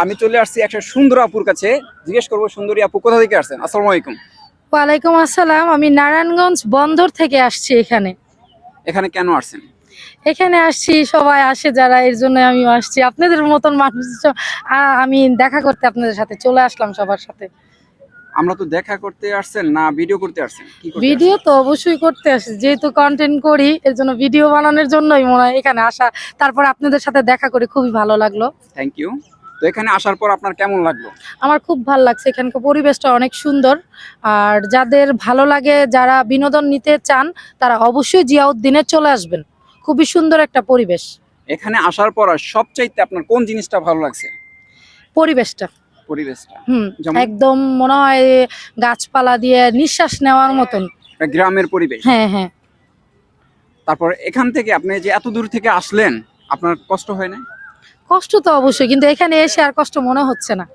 আমি চলে আসছি একটা সুন্দর আপুর কাছে, জিজ্ঞেস করবো সুন্দরী আপু কোথা থেকে আসছেন। আসসালামু আলাইকুম। ওয়ালাইকুম আসসালাম। আমি নারায়ণগঞ্জ বন্দর থেকে আসছি। এখানে কেন আসছেন? এখানে আসছি, সবাই আসে যারা, এর জন্য আমি আসছি। আপনাদের মতন মানুষ আমি দেখা করতে আপনাদের সাথে চলে আসলাম সবার সাথে। আমরা তো দেখা করতে আসছেন না ভিডিও করতে আসছেন, কি করতে ভিডিও আসছেন? তো অবশ্যই করতে আসি, যেহেতু কন্টেন্ট করি, এর জন্য ভিডিও বানানোর জন্যই মনে হয় এখানে আসা। তারপর আপনাদের সাথে দেখা করে খুবই ভালো লাগলো। Thank you. তো এখানে আসার পর আপনার কেমন লাগলো? আমার খুব ভালো লাগছে, এখানকার পরিবেশটা অনেক সুন্দর। আর যাদের ভালো লাগে, যারা বিনোদন নিতে চান, তারা অবশ্যই জিয়াউদ্দিনে চলে আসবেন। খুবই সুন্দর একটা পরিবেশ। এখানে আসার পর আর সবচাইতে আপনার কোন জিনিসটা ভালো লাগছে? পরিবেশটা পরিবেশটা। হুম, যেমন একদম মনে হয় গাছপালা দিয়ে নিঃশ্বাস নেওয়ার মতন। একটা গ্রামের পরিবেশ। হ্যাঁ হ্যাঁ। তারপর এখান থেকে আপনি যে এত দূর থেকে আসলেন, আপনার কষ্ট হয় না? কষ্ট তো অবশ্যই, কিন্তু এখানে এসে আর কষ্ট মনে হচ্ছে না।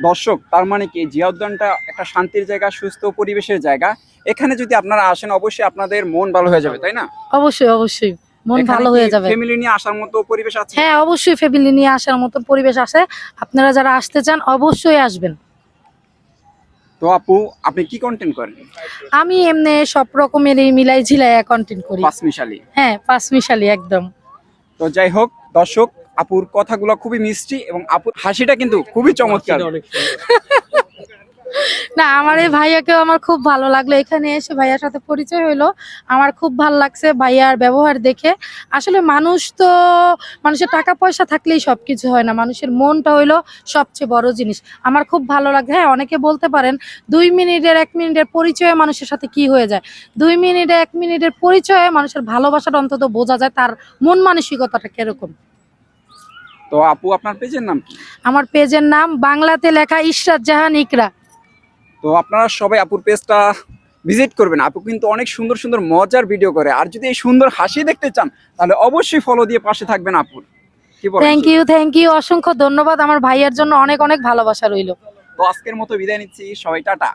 দর্শক, তার মানে কি জিয়া উদ্যানটা একটা শান্তির জায়গা, সুস্থ পরিবেশের জায়গা। এখানে যদি আপনারা আসেন অবশ্যই আপনাদের মন ভালো হয়ে যাবে, তাই না? অবশ্যই অবশ্যই, মন ভালো হয়ে যাবে। ফ্যামিলি নিয়ে আসার মতো পরিবেশ আছে? হ্যাঁ অবশ্যই, ফ্যামিলি নিয়ে আসার মতো পরিবেশ আছে। আপনারা যারা আসতে চান অবশ্যই আসবেন। তো আপু, আপনি কি কন্টেন্ট করেন? আমি এমনি সব রকমেরই মিলাই ঝিলাই কন্টেন্ট করি। পাঁচমিশালি। হ্যাঁ, পাঁচমিশালি একদম। তো যাই হোক দর্শক, আপুর কথাগুলো খুবই মিষ্টি এবং আপুর হাসিটা কিন্তু খুবই চমৎকার। না, আমার এই ভাইয়াকেও আমার খুব ভালো লাগলো, এখানে এসে ভাইয়ার সাথে পরিচয় হইলো। আমার খুব ভালো লাগছে ভাইয়ার ব্যবহার দেখে। আসলে মানুষ তো, মানুষের টাকা পয়সা থাকলেই সবকিছু হয় না, মানুষের মনটা হইলো সবচেয়ে বড় জিনিস। আমার খুব ভালো লাগে। হ্যাঁ, অনেকে বলতে পারেন 2 মিনিটের 1 মিনিটের পরিচয়ে মানুষের সাথে কি হয়ে যায়। 2 মিনিটে 1 মিনিটের পরিচয়ে মানুষের ভালোবাসাটা অন্তত বোঝা যায়, তার মন মানসিকতাটা কিরকম। তো আপু, আপনার পেজের নাম কি? আমার পেজের নাম বাংলাতে লেখা ইশরাত জাহান ইকরা। তো আপনারা সবাই আপুর পেজটা ভিজিট করবেন। আপু কিন্তু অনেক সুন্দর সুন্দর মজার ভিডিও করে, আর যদি এই সুন্দর হাসি দেখতে চান তাহলে অবশ্যই ফলো দিয়ে পাশে থাকবেন আপুর। কি বলেন? থ্যাংক ইউ, অসংখ্য ধন্যবাদ। আমার ভাইয়ের জন্য অনেক অনেক ভালোবাসা রইলো। তো আজকের মতো বিদায় নিচ্ছি, সবাই টাটা।